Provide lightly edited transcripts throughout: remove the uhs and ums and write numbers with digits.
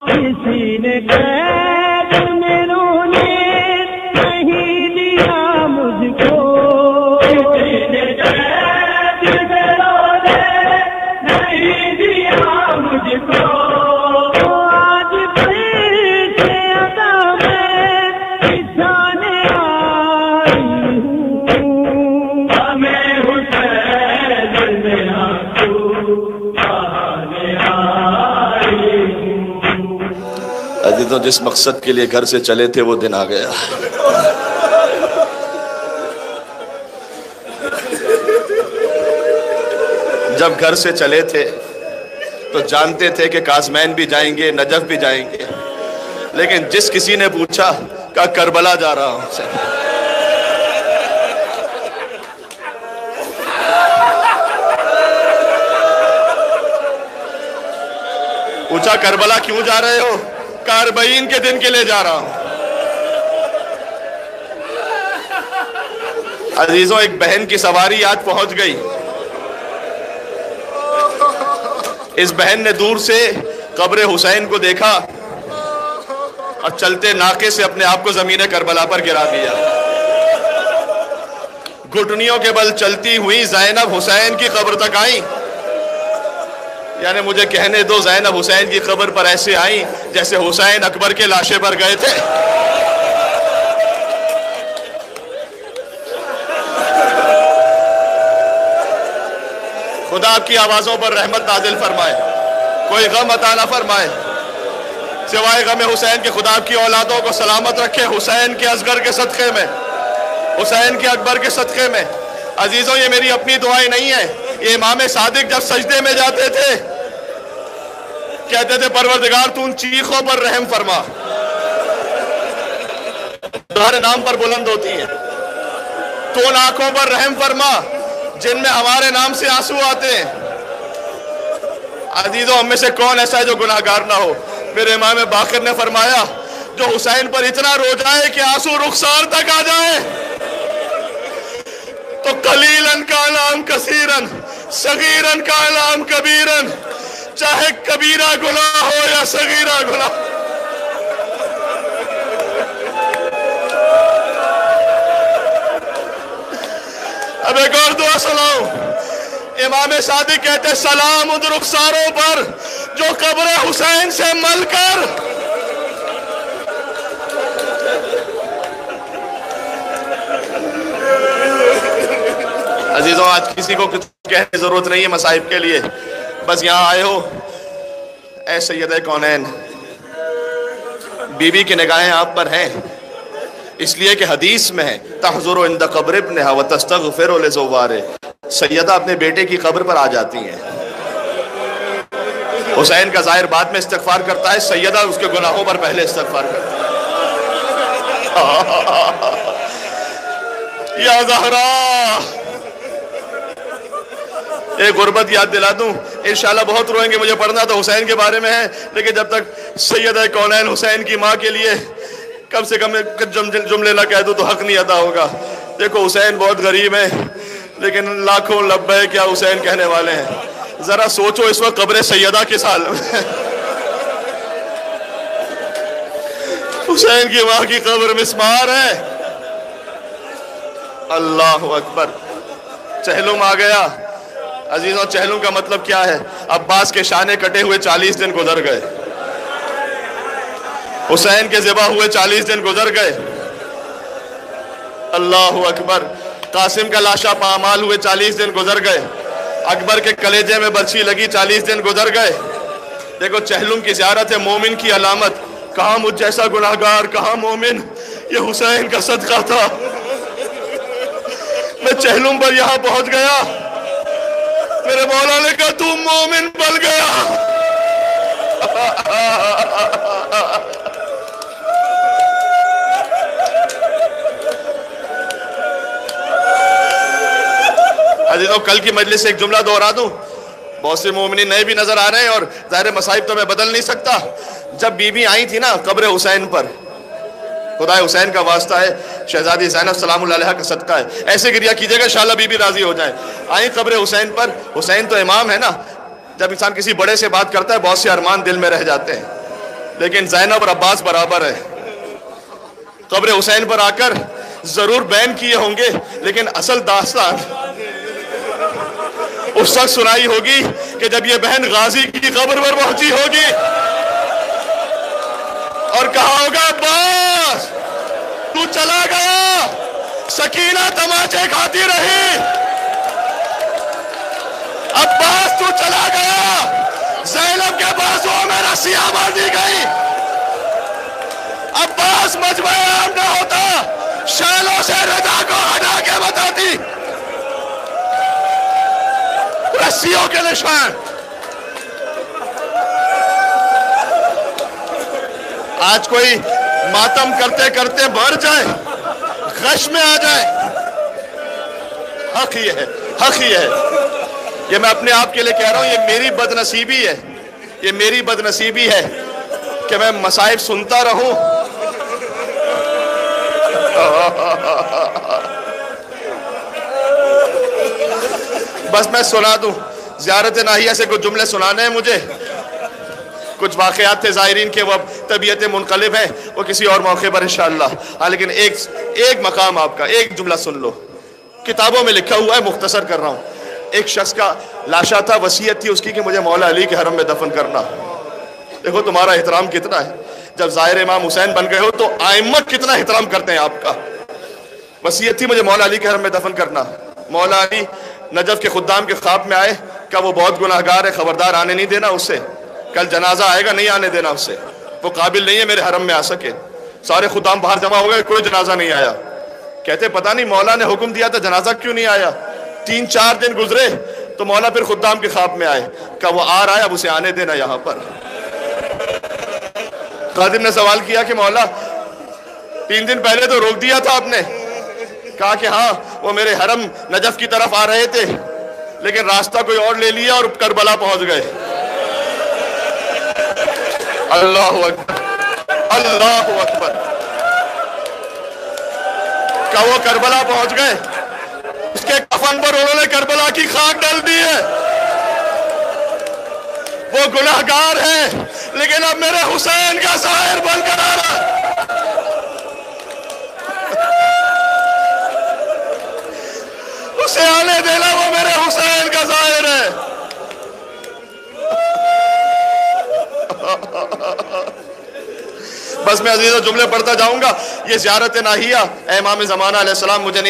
کسی نے قید میں رونے نہیں دیا مجھ کو، کسی نے قید میں رونے نہیں دیا مجھ کو، آج پھر سے ادا میں کسانے آئی ہوں، ہمیں حسین میں آنسو بہانے آئی ہوں۔ عزیزوں، جس مقصد کے لیے گھر سے چلے تھے وہ دن آ گیا۔ جب گھر سے چلے تھے تو جانتے تھے کہ کاظمین بھی جائیں گے، نجف بھی جائیں گے، لیکن جس کسی نے پوچھا کہا کربلا جا رہا ہوں سے۔ پوچھا کربلا کیوں جا رہے ہو؟ کاربعین کے دن کے لیے جا رہا ہوں۔ عزیزوں، ایک بہن کی سواری آج پہنچ گئی۔ اس بہن نے دور سے قبر حسین کو دیکھا اور چلتے ناقے سے اپنے آپ کو زمین کربلا پر گرا دیا۔ گھٹنیوں کے بل چلتی ہوئی زینب حسین کی قبر تک آئیں، یعنی مجھے کہنے دو زینب حسین کی قبر پر ایسے آئیں جیسے حسین اکبر کے لاشے پر گئے تھے۔ خدا آپ کی آوازوں پر رحمت نازل فرمائے، کوئی غم عطا نہ فرمائے سوائے غم حسین کے۔ خدا آپ کی اولادوں کو سلامت رکھے حسین کے اصغر کے صدقے میں، حسین کے اکبر کے صدقے میں۔ عزیزوں، یہ میری اپنی دعائیں نہیں ہیں، یہ امام صادق جب سجدے میں جاتے تھے کہتے تھے پروردگار تو ان چیخوں پر رحم فرما، تمہارے نام پر بلند ہوتی ہیں، تو ان آنکھوں پر رحم فرما جن میں ہمارے نام سے آنسو آتے ہیں۔ عزیزوں، ہم میں سے کون ایسا ہے جو گناہگار نہ ہو؟ میرے امام باقر نے فرمایا جو حسین پر اتنا رو جائے کہ آنسو رخسار تک آ جائے تو قلیلاً کا نام کثیراً، صغیراً کا نام کبیراً، چاہے کبیرہ گناہ ہو یا صغیرہ گناہ۔ اب ایک اور دعا سناؤں، امام صادق کہتے سلام ان رخساروں پر جو قبر حسین سے مل کر عزیزوں، آج کسی کو کچھ کہنے کی ضرورت نہیں ہے مصائب کے لیے، بس یہاں آئے ہو اے سیدہ کونین، بی بی کی نگاہیں آپ پر ہیں اس لیے کہ حدیث میں ہے تحضر عند قبر ابنہا وتستغفر لزوارہ، سیدہ اپنے بیٹے کی قبر پر آ جاتی ہیں۔ حسین کا ظاہر بعد میں استغفار کرتا ہے، سیدہ اس کے گناہوں پر پہلے استغفار کرتا ہے۔ یا زہرا، ایک غربت یاد دلا دوں، انشاءاللہ بہت روئیں گے، مجھے پڑھنا تو حسین کے بارے میں ہے، لیکن جب تک سیدہ کونین حسین کی ماں کے لیے کم سے کم جملے نہ کہہ دوں تو حق نہیں ادا ہوگا۔ دیکھو حسین بہت غریب ہے لیکن لاکھوں لبیک کیا حسین کہنے والے ہیں۔ ذرا سوچو اس وقت قبر سیدہ کے سال میں حسین کی ماں کی قبر مسمار ہے۔ اللہ اکبر، چہلم آ گیا۔ عزیزوں، چہلم کا مطلب کیا ہے؟ عباس کے شانے کٹے ہوئے 40 دن گزر گئے، حسین کے ذبح ہوئے 40 دن گزر گئے۔ اللہ اکبر، قاسم کا لاشا پامال ہوئے 40 دن گزر گئے، اکبر کے کلیجے میں برچھی لگی 40 دن گزر گئے۔ دیکھو چہلم کی زیارت ہے مومن کی علامت۔ کہاں مجھ جیسا گناہگار، کہاں مومن، یہ حسین کا صدقہ تھا۔ میں چہلم پر یہاں پہنچ گیا، میرے مولا نے کہا تو مومن بن گیا۔ عزیزوں، کل کی مجلس سے ایک جملہ دہرا دوں، بہت سے مومنین نئے بھی نظر آ رہے ہیں اور ظاہر مصائب تو میں بدل نہیں سکتا۔ جب بی بی آئی تھی نا قبر حسین پر، خدا حسین کا واسطہ ہے، شہزادی زینب سلام اللہ علیہ کا صدقہ ہے، ایسے گریہ کیجئے گا انشاءاللہ بی بی راضی ہو جائیں۔ آئیں قبر حسین پر، حسین تو امام ہے نا، جب انسان کسی بڑے سے بات کرتا ہے بہت سے ارمان دل میں رہ جاتے ہیں۔ لیکن زینب اور عباس برابر ہے. قبر حسین پر آ کر ضرور بیان کیے ہوں گے، لیکن اصل داستان اس وقت سنائی ہوگی کہ جب یہ بہن غازی کی قبر پر پہنچی ہوگی اور کہا ہوگا عباس تو چلا گیا، سکینہ تماچے کھاتی رہی، عباس تو چلا گیا، زینب کے بازوؤں میں رسیاں باندھ دی گئی، عباس مجمع عام نہ ہوتا، شالوں سے رضا کو ہٹا کے بتاتی، رسیوں کے نشان. آج کوئی ماتم کرتے کرتے مر جائے، غش میں آ جائے، حق یہ ہے، حق یہ ہے. یہ میں اپنے آپ کے لیے کہہ رہا ہوں، یہ میری بدنصیبی ہے، یہ میری بدنصیبی ہے کہ میں مصائب سنتا رہوں. بس میں سنا دوں، زیارت ناہیہ سے کچھ جملے سنانے ہیں مجھے. کچھ واقعات تھے زائرین کے، وہ اب طبیعت منقلب ہیں، وہ کسی اور موقع پر انشاءاللہ. ہاں لیکن ایک مقام آپ کا، ایک جملہ سن لو. کتابوں میں لکھا ہوا ہے، مختصر کر رہا ہوں. ایک شخص کا لاشا تھا، وصیت تھی اس کی کہ مجھے مولا علی کے حرم میں دفن کرنا. دیکھو تمہارا احترام کتنا ہے، جب ظاہر امام حسین بن گئے ہو تو ائمہ کتنا احترام کرتے ہیں آپ کا. وصیت تھی مجھے مولا علی کے حرم میں دفن کرنا. مولا علی نجف کے خدام کے خواب میں آئے، کہ وہ بہت گناہگار ہے، خبردار آنے نہیں دینا اس سے، کل جنازہ آئے گا، نہیں آنے دینا اس سے، وہ قابل نہیں ہے میرے حرم میں آ سکے. سارے خدام باہر جمع ہو گئے، کوئی جنازہ نہیں آیا. کہتے پتہ نہیں مولا نے حکم دیا تھا، جنازہ کیوں نہیں آیا. 3-4 دن گزرے تو مولا پھر خدام کے خواب میں آئے، کہ وہ آ رہا ہے، اب اسے آنے دینا یہاں پر. خادم نے سوال کیا کہ مولا 3 دن پہلے تو روک دیا تھا آپ نے. کہا کہ ہاں وہ میرے حرم نجف کی طرف آ رہے تھے، لیکن راستہ کوئی اور لے لیا اور کربلا پہنچ گئے. اللہ اکبر، اللہ اکبر. کہ وہ کربلا پہنچ گئے، اس کے کفن پر انہوں نے کربلا کی خاک ڈال دی ہے. وہ گناہگار ہے، لیکن اب میرے حسین کا ظاہر بن کر آ رہا ہے. اسے آنے دینا، وہ میرے حسین کا ظاہر ہے. بس میں عزیزوں جملے پڑھتا جاؤں گا. یہ زیارت ناہیہ اے امام زمانہ علیہ السلام، مجھے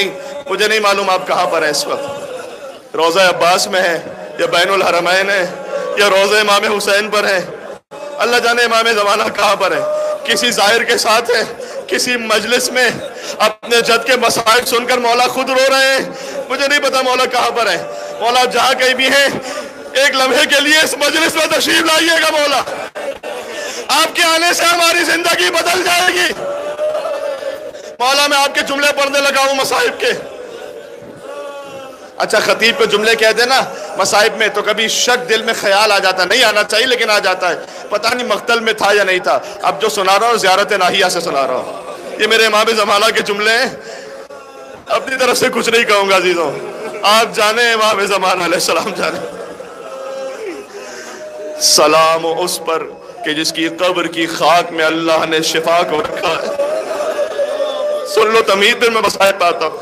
نہیں معلوم آپ کہاں پر ہیں اس وقت. روضہ عباس میں ہے یا بین الحرمین ہے یا روضہ امام حسین پر ہے، اللہ جانے امام زمانہ کہاں پر ہے. کسی زائر کے ساتھ ہے، کسی مجلس میں اپنے جد کے مسائل سن کر مولا خود رو رہے ہیں. مجھے نہیں پتا مولا کہاں پر ہے. مولا جہاں کہیں بھی ہیں، ایک لمحے کے لیے اس مجلس میں تشریف لائیے گا. مولا آپ کے آنے سے ہماری زندگی بدل جائے گی. مولا میں آپ کے جملے پڑھنے لگا ہوں مصائب کے. اچھا خطیب پہ جملے کہہ دینا مصائب میں، تو کبھی شک دل میں خیال آ جاتا ہے، نہیں آنا چاہیے لیکن آ جاتا ہے، پتہ نہیں مقتل میں تھا یا نہیں تھا. اب جو سنا رہا ہوں زیارت ناہیہ سے سنا رہا ہوں، یہ میرے امام زمانہ کے جملے ہیں. اپنی طرف سے کچھ نہیں کہوں گا عزیزوں، آپ جانے امام زمانہ علیہ السلام جانے. سلام اس پر کہ جس کی قبر کی خاک میں اللہ نے شفا کو رکھا ہے. سن لو تمہید، پھر میں مصائب پاتا ہوں.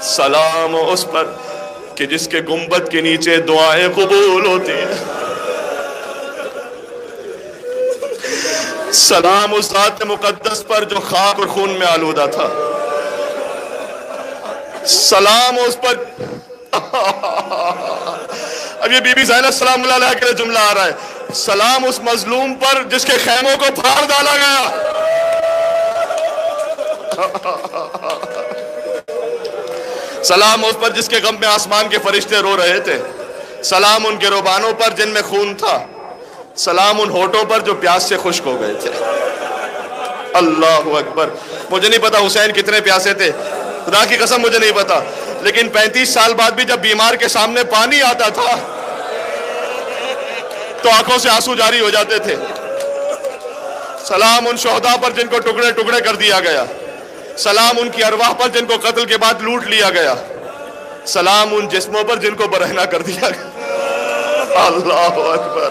سلام اس پر کہ جس کے گنبد کے نیچے دعائیں قبول ہوتی ہیں. سلام اس ذات مقدس پر جو خاک اور خون میں آلودہ تھا. سلام اس پر اب یہ بی بی زینب سلام اللہ علیہ کے لیے جملہ آ رہا ہے. سلام اس مظلوم پر جس کے خیموں کو پھاڑ ڈالا گیا. سلام اس پر جس کے غم میں آسمان کے فرشتے رو رہے تھے. سلام ان کے روبانوں پر جن میں خون تھا. سلام ان ہونٹوں پر جو پیاس سے خشک ہو گئے تھے. اللہ اکبر. مجھے نہیں پتا حسین کتنے پیاسے تھے، خدا کی قسم مجھے نہیں پتا، لیکن 35 سال بعد بھی جب بیمار کے سامنے پانی آتا تھا تو آنکھوں سے آنسو جاری ہو جاتے تھے. سلام ان شہداء پر جن کو ٹکڑے ٹکڑے کر دیا گیا. سلام ان کی ارواح پر جن کو قتل کے بعد لوٹ لیا گیا. سلام ان جسموں پر جن کو برہنہ کر دیا گیا. اللہ اکبر.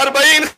40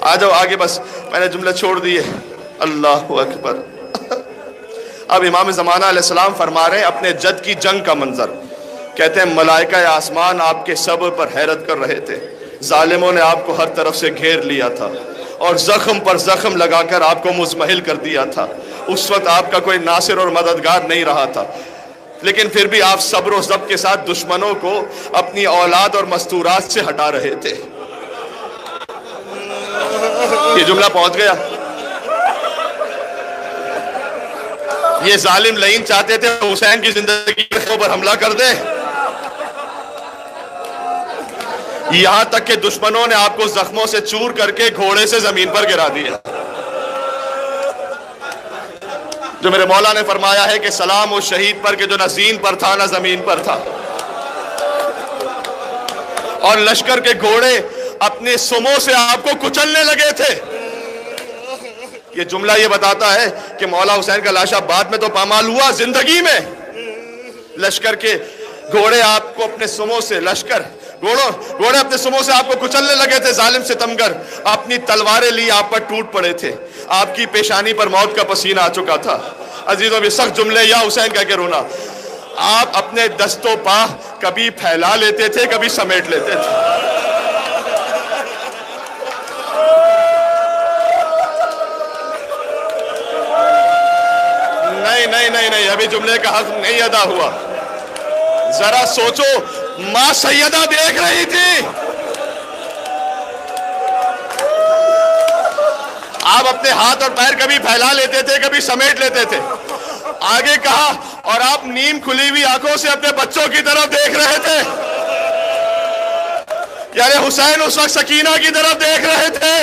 آ جاؤ آگے، بس میں نے جملے چھوڑ دیے. اللہ اکبر. اب امام زمانہ علیہ السلام فرما رہے ہیں اپنے جد کی جنگ کا منظر. کہتے ہیں ملائکہ آسمان آپ کے صبر پر حیرت کر رہے تھے. ظالموں نے آپ کو ہر طرف سے گھیر لیا تھا اور زخم پر زخم لگا کر آپ کو مزمحل کر دیا تھا. اس وقت آپ کا کوئی ناصر اور مددگار نہیں رہا تھا، لیکن پھر بھی آپ صبر و ضبط کے ساتھ دشمنوں کو اپنی اولاد اور مستورات سے ہٹا رہے تھے. یہ جملہ پہنچ گیا. یہ ظالم لعین چاہتے تھے حسین کی زندگی پر حملہ کر دے، یہاں تک کہ دشمنوں نے آپ کو زخموں سے چور کر کے گھوڑے سے زمین پر گرا دیا. جو میرے مولا نے فرمایا ہے کہ سلام اس شہید پر کہ جو نہ زین پر تھا نہ زمین پر تھا. اور لشکر کے گھوڑے اپنے سموں سے آپ کو کچلنے لگے تھے. یہ جملہ یہ بتاتا ہے کہ مولا حسین کا لاشا بعد میں تو پامال ہوا، زندگی میں لشکر کے گھوڑے آپ کو اپنے سموں سے گھوڑے اپنے سموں سے آپ کو کچلنے لگے تھے. ظالم ستمگر اپنی تلواریں لی آپ پر ٹوٹ پڑے تھے. آپ کی پیشانی پر موت کا پسینہ آ چکا تھا. عزیزوں بھی سخت جملے یا حسین کہہ کے رونا. آپ اپنے دست و پا کبھی پھیلا لیتے تھے، کبھی سمیٹ لیتے تھے. نہیں ابھی جملے کا حق نہیں ادا ہوا. ذرا سوچو، ماں سیدہ دیکھ رہی تھی. آپ اپنے ہاتھ اور پیر کبھی پھیلا لیتے تھے، کبھی سمیٹ لیتے تھے. آگے کہا اور آپ نیم کھلی ہوئی آنکھوں سے اپنے بچوں کی طرف دیکھ رہے تھے. یعنی حسین اس وقت سکینہ کی طرف دیکھ رہے تھے.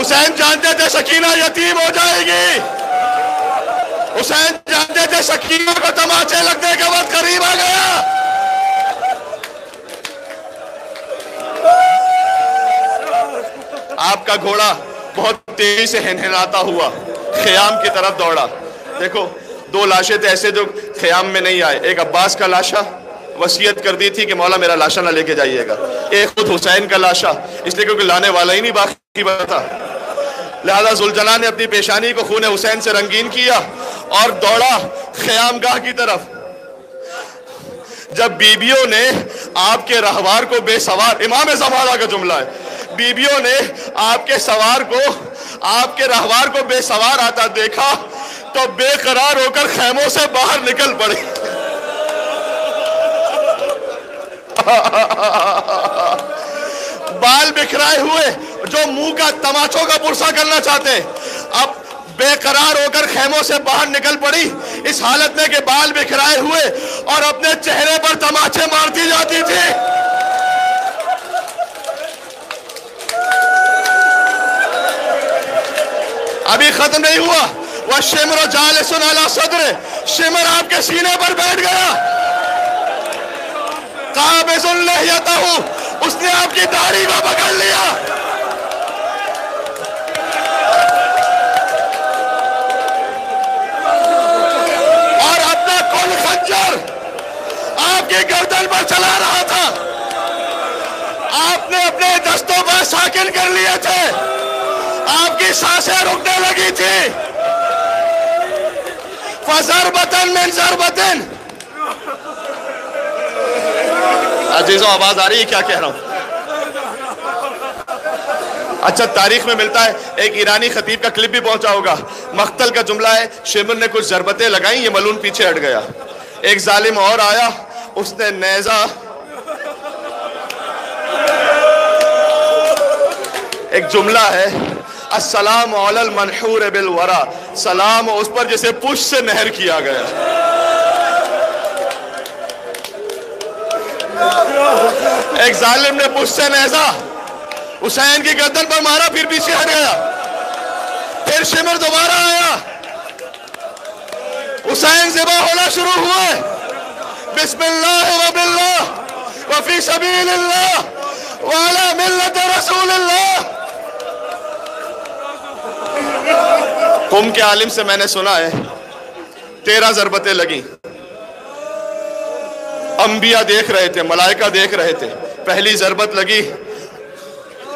حسین جانتے تھے سکینہ یتیم ہو جائے گی. حسین جانتے تھے سکینہ کو تماچے لگنے کا وقت قریب آ گیا. آپ کا گھوڑا بہت تیزی سے ہنہناتا ہوا خیام کی طرف دوڑا. دیکھو، دو لاشیں تھے ایسے جو خیام میں نہیں آئے. ایک عباس کا لاشا، وصیت کر دی تھی کہ مولا میرا لاشا نہ لے کے جائیے گا. ایک خود حسین کا لاشا، اس لیے کیونکہ لانے والا ہی نہیں باقی بتا. لہذا ذوالجلال نے اپنی پیشانی کو خون حسین سے رنگین کیا اور دوڑا خیام گاہ کی طرف. جب بیبیوں نے آپ کے رہوار کو بے سوار، امام زمانہ کا جملہ ہے، بیبیوں نے آپ کے رہوار کو بے سوار آتا دیکھا تو بے قرار ہو کر خیموں سے باہر نکل پڑی. بال بکھرائے ہوئے جو منہ کا تماچوں کا پرسا کرنا چاہتے ہیں، اب بے قرار ہو کر خیموں سے باہر نکل پڑی اس حالت میں کہ بال بکھرائے ہوئے اور اپنے چہرے پر تماچے مارتی جاتی تھی. ابھی ختم نہیں ہوا. وَالشِّمْرُ جَالِسٌ عَلَى صَدْرِ، شمر آپ کے سینے پر بیٹھ گیا. قَابِضٌ لِحْيَتَهُ، اس نے آپ کی داڑھی کو پکڑ لیا. اور اپنا کل خنجر آپ کی گردن پر چلا رہا تھا. آپ نے اپنے دستوں پر ساکن کر لیے تھے. آپ کی سانسیں رکنے لگی تھی. فَضَرْبَةً مِّن ضَرْبَةٍ. عزیزوں آواز آ رہی ہے کیا کہہ رہا ہوں؟ اچھا، تاریخ میں ملتا ہے ایک ایرانی خطیب کا کلپ بھی پہنچا ہوگا. مقتل کا جملہ ہے، شمر نے کچھ ضربتیں لگائیں، یہ ملون پیچھے ہٹ گیا. ایک ظالم اور آیا، اس نے نیزہ، ایک جملہ ہے السلام علی المنحور بالورا، سلام اس پر جسے پشت سے نہر کیا گیا. ایک ظالم نے پشت سے نیزہ حسین کی گردن پر مارا، پھر پیچھے ہٹ گیا. پھر شمر دوبارہ آیا، حسین ذبح ہونا شروع ہوئے. بسم اللہ وباللہ وفی سبیل اللہ وعلی ملت رسول اللہ. قم کے عالم سے میں نے سنا ہے 13 ضربتیں لگیں. انبیاء دیکھ رہے تھے، ملائکہ دیکھ رہے تھے. پہلی ضربت لگی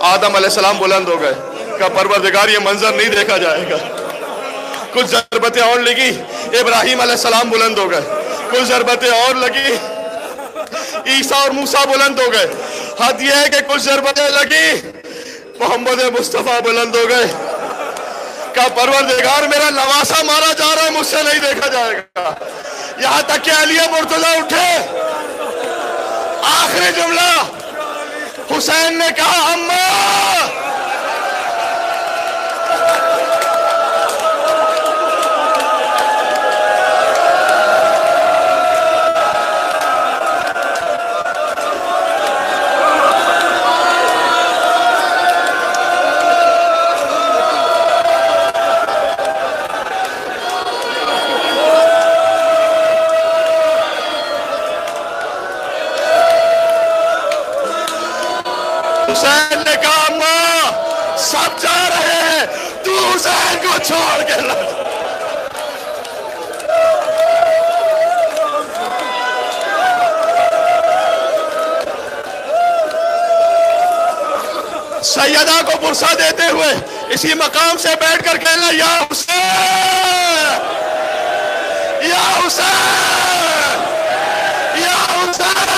آدم علیہ السلام بلند ہو گئے، کہا پروردگار یہ منظر نہیں دیکھا جائے گا. کچھ ضربتیں اور لگی، ابراہیم علیہ السلام بلند ہو گئے. کچھ ضربتیں اور لگی، عیسیٰ اور موسیٰ بلند ہو گئے. حد یہ ہے کہ کچھ ضربتیں لگی، محمد مصطفیٰ بلند ہو گئے. کہا پروردگار میرا نواسا مارا جا رہا ہے، مجھ سے نہیں دیکھا جائے گا. یہاں تک کہ علی مرتضیٰ اٹھے، آخری جملہ حسین نے کہا اماں. حسین نے کہا اماں سب جا رہے ہیں، تو حسین کو چھوڑ کے لڑ. سیدہ کو پرسہ دیتے ہوئے اسی مقام سے بیٹھ کر کہنا یا حسین، یا حسین، یا حسین،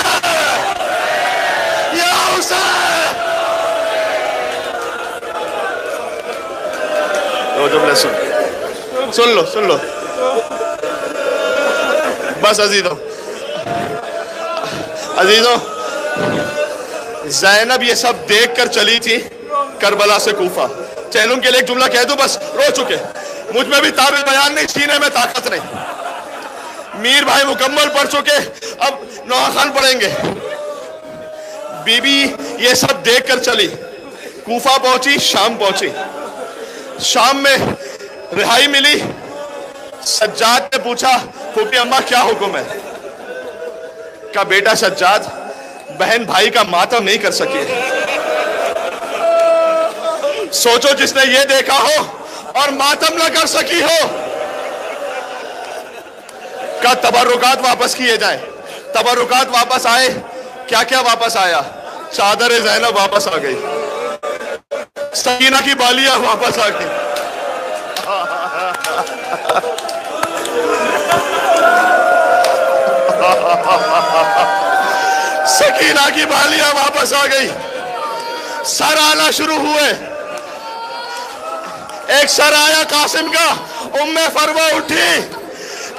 یا حسین. دو جملے سن لو بس. عزیزوں زینب یہ سب دیکھ کر چلی تھی کربلا سے کوفہ. چینوں کے لیے ایک جملہ کہہ دوں بس، رو چکے. مجھ میں بھی تعبیر بیان نہیں، سینے میں طاقت نہیں. میر بھائی مکمل پڑھ چکے، اب نوحہ خان پڑھیں گے. بی بی یہ سب دیکھ کر چلی، کوفہ پہنچی، شام پہنچی. شام میں رہائی ملی. سجاد نے پوچھا پھوپھی اماں کیا حکم ہے؟ کہا بیٹا سجاد، بہن بھائی کا ماتم نہیں کر سکی. سوچو جس نے یہ دیکھا ہو اور ماتم نہ کر سکی ہو. کہا تبرکات واپس کیے جائیں. تبرکات واپس آئے. کیا کیا واپس آیا؟ چادر زینب واپس آ گئی، سکینہ کی بالیاں واپس آ گئی. سکینہ کی بالیاں واپس آ گئی. سر آنا شروع ہوئے. ایک سر آیا قاسم کا، ام فروہ اٹھی،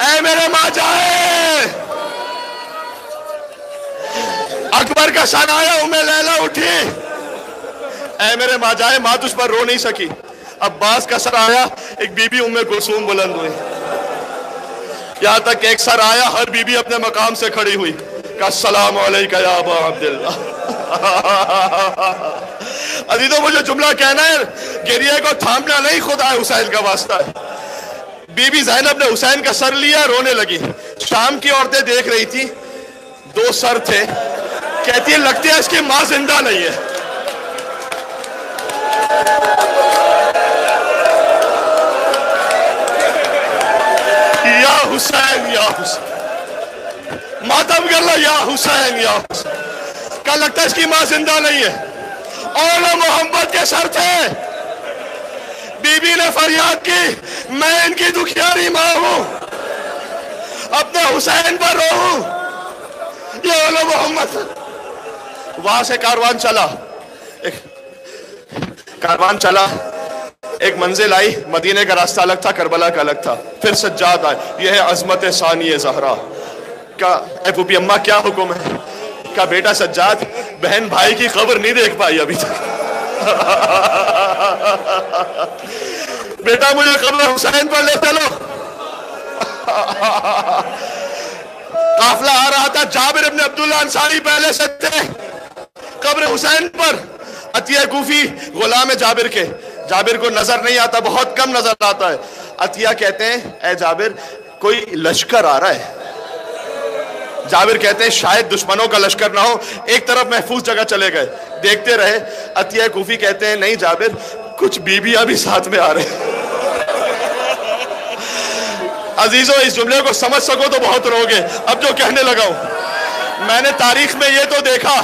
اے میرے ماں جائے. اکبر کا سر آیا، ام لیلہ اٹھی، اے میرے ماں جائے. ماں تجھ پر رو نہیں سکی. عباس کا سر آیا، ایک بی بی ام کلثوم بلند ہوئی. یہاں تک ایک سر آیا، ہر بی بی اپنے مقام سے کھڑی ہوئی. کہا السلام علیکہ یا ابا عبداللہ. عزیزوں مجھے جملہ کہنا ہے، گریہ کو تھامنا نہیں، خدا حسین کا واسطہ ہے. بی بی زینب نے حسین کا سر لیا، رونے لگی. شام کی عورتیں دیکھ رہی تھی، دو سر تھے. کہتی ہے لگتی ہے اس کی ماں زندہ نہیں ہے. یا حسین، یا حسین، ماتم کر لو، یا حسین، یا حسین. کیا لگتا ہے اس کی ماں زندہ نہیں ہے؟ اولا محمد کے سر تھے. بی بی نے فریاد کی میں ان کی دکھیاری ماں ہوں، اپنے حسین پر رو ہوں. یہ اولا محمد. وہاں سے کاروان چلا، ایک منزل آئی. مدینے کا راستہ الگ تھا، کربلا کا الگ تھا. پھر سجاد آئے. یہ ہے عظمت ثانی زہرا. کہا اے پھوپھی اماں کیا حکم ہے؟ کہا بیٹا سجاد، بہن بھائی کی قبر نہیں دیکھ پائی ابھی تک. بیٹا مجھے قبر حسین پر لے چلو. قافلہ آ رہا تھا، جابر ابن عبداللہ انصاری پہلے سے تھے. قبر حسین پر عطیہ کوفی غلام جابر کے. جابر کو نظر نہیں آتا، بہت کم نظر آتا ہے. عطیہ کہتے ہیں اے جابر کوئی لشکر آ رہا ہے. جابر کہتے ہیں شاید دشمنوں کا لشکر نہ ہو، ایک طرف محفوظ جگہ چلے گئے. دیکھتے رہے. عطیہ کوفی کہتے ہیں نہیں جابر، کچھ بیویاں بھی ساتھ میں آ رہے ہیں. عزیزوں اس جملے کو سمجھ سکو تو بہت روگے. اب جو کہنے لگا ہوں، میں نے تاریخ میں یہ تو دیکھا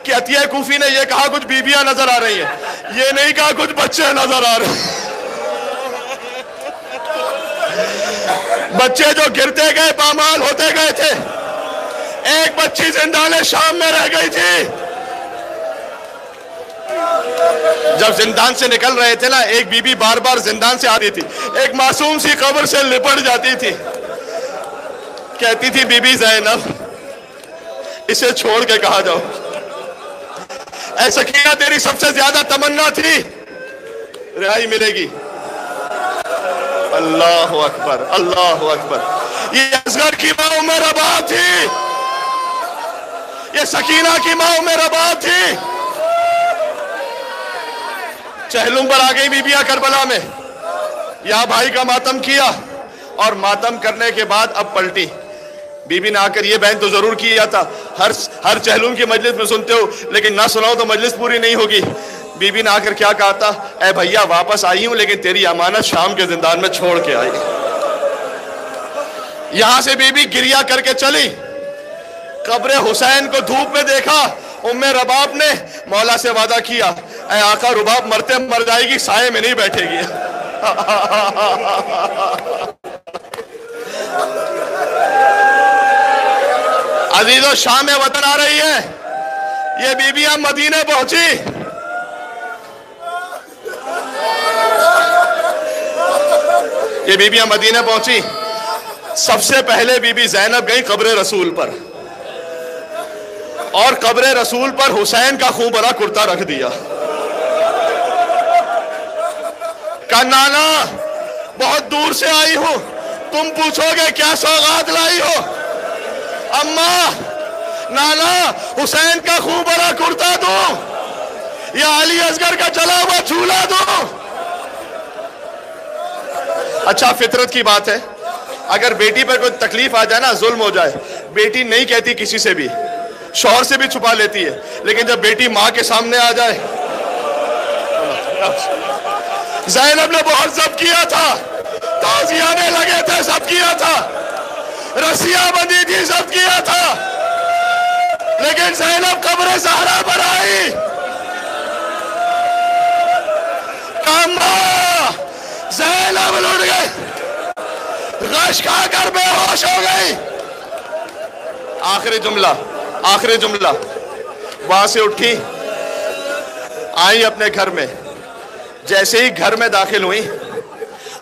کہ عطیہ کوفی نے یہ کہا کچھ بیویاں نظر آ رہی ہیں، یہ نہیں کہا کچھ بچے نظر آ رہے ہیں۔ بچے جو گرتے گئے پامال ہوتے گئے تھے، ایک بچی زندان شام میں رہ گئی تھی۔ جب زندان سے نکل رہے تھے نا، ایک بی بی بار بار زندان سے آتی تھی، ایک معصوم سی قبر سے لپٹ جاتی تھی، کہتی تھی بی بی زینب اسے چھوڑ کے کہاں جاؤ، اے سکینہ تیری سب سے زیادہ تمنا تھی رہائی ملے گی۔ اللہ اکبر، اللہ اکبر۔ یہ اصغر کی ماں ام رباح تھی، یہ سکینہ کی ماں ام رباح تھی۔ چہلم پر آ گئی بیبیاں کربلا میں، یا بھائی کا ماتم کیا، اور ماتم کرنے کے بعد اب پلٹی۔ بی بی نے آ کر یہ بیان تو ضرور کیا تھا، ہر چہلم کی مجلس میں سنتے ہو لیکن نہ سناؤ تو مجلس پوری نہیں ہوگی۔ بی بی نے آ کر کیا کہا تھا، اے بھیا واپس آئی ہوں لیکن تیری امانت شام کے زندان میں چھوڑ کے آئی۔ یہاں سے بی بی گریہ کر کے چلی، قبر حسین کو دھوپ میں دیکھا، ام رباب نے مولا سے وعدہ کیا، اے آقا رباب مرتے مر جائے گی، سائے میں نہیں بیٹھے گی۔ عزیزو شام وطن آ رہی ہے، یہ بیبیاں مدینے پہنچی، یہ بیبیاں مدینے پہنچی۔ سب سے پہلے بی بی زینب گئی قبر رسول پر، اور قبر رسول پر حسین کا خون بھرا کرتا رکھ دیا۔ کہا نانا بہت دور سے آئی ہوں، تم پوچھو گے کیا سوغات لائی ہو؟ اماں نانا حسین کا خون بھرا کرتا دو یا علی اصغر کا چلا ہوا جھولا دو؟ اچھا فطرت کی بات ہے، اگر بیٹی پر کوئی تکلیف آ جائے نا، ظلم ہو جائے، بیٹی نہیں کہتی کسی سے بھی، شوہر سے بھی چھپا لیتی ہے، لیکن جب بیٹی ماں کے سامنے آ جائے۔ زینب نے بہت ضبط کیا تھا، تازیانے لگے تھے، سب کیا تھا، رسیاں بندی تھی، سب کیا تھا، لیکن زینب قبر زہرا پر آئی، کہا زینب لٹ گئی، غش کھا کر بے ہوش ہو گئی۔ آخری جملہ وہاں سے اٹھی، آئی اپنے گھر میں، جیسے ہی گھر میں داخل ہوئی،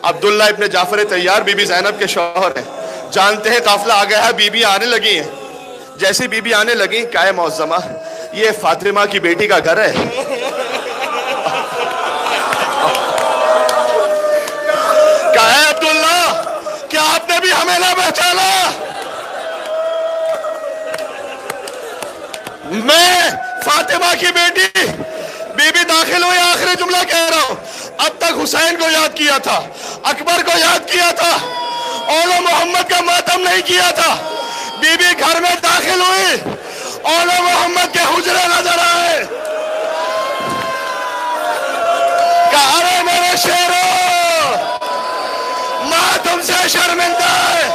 عبداللہ ابن جعفر طیار بی بی زینب کے شوہر ہیں، جانتے ہیں قافلہ آ گیا ہے، بی بی آنے لگی ہیں۔ جیسے بی بی آنے لگی، کہا اے معظمہ یہ فاطمہ کی بیٹی کا گھر ہے؟ کہا اے عبداللہ کیا آپ نے بھی ہمیں نہ پہچانا؟ میں فاطمہ کی بیٹی۔ بی بی داخل ہوئی، آخری جملہ کہہ رہا ہوں، اب تک حسین کو یاد کیا تھا، اکبر کو یاد کیا تھا، اول محمد کا ماتم نہیں کیا تھا۔ بی بی گھر میں داخل ہوئی، اول محمد کے حجرے نظر آئے، کہا ارے میرے شیرو ماں تم سے شرمندہ ہے،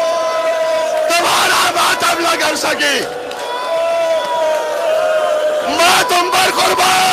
تمہارا ماتم نہ کر سکی، ماں تم پر قربان۔